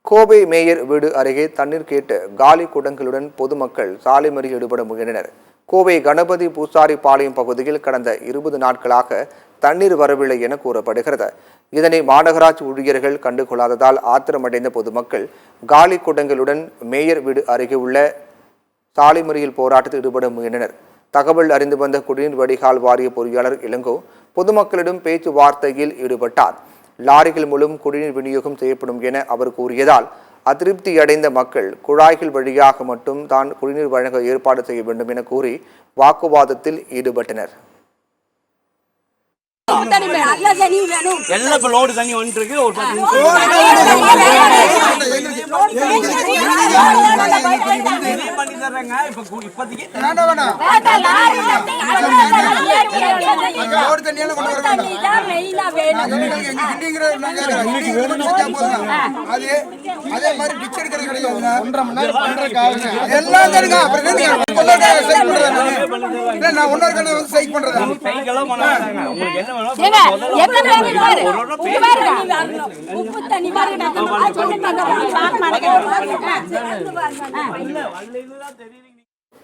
Kovai mayor வீடு அருகே தண்ணீர் கேட்டு காலி குடங்களுடன் பொதுமக்கள் சாலை மறியலில் ஈடுபட முயன்றனர். கோவை கணபதி பூசாரி பாளையம் பகுதியில் கடந்த 20 நாட்களாக தண்ணீர் வரவில்லை என கூறப்படுகிறது. இதனை மாநகராட்சி ஊழியர்கள் கண்டுகொள்ளாததால் ஆத்திரமடைந்த பொதுமக்கள் காலி குடங்களுடன் மேயர் வீடு அருகே உள்ள சாலை மறியல் போராட்டத்தில் ஈடுபட முயன்றனர். தகவல் அறிந்து வந்த குடிநீர் வடிகால் வாரிய பொறியாளர் இளங்கோ பொதுமக்களிடம் பேச்சுவார்த்தையில் ஈடுபட்டார். லாரிகள் மூலம் குடிநீர் விநியோகம் செய்யப்படும் என அவர் கூறியதால் அதிருப்தி அடைந்த மக்கள் குழாய்கள் வழியாக மட்டும் தான் குடிநீர் வழங்க ஏற்பாடு செய்ய வேண்டும் என கூறி வாக்குவாதத்தில் ஈடுபட்டனர். உப்பு தண்ணி பாருங்க.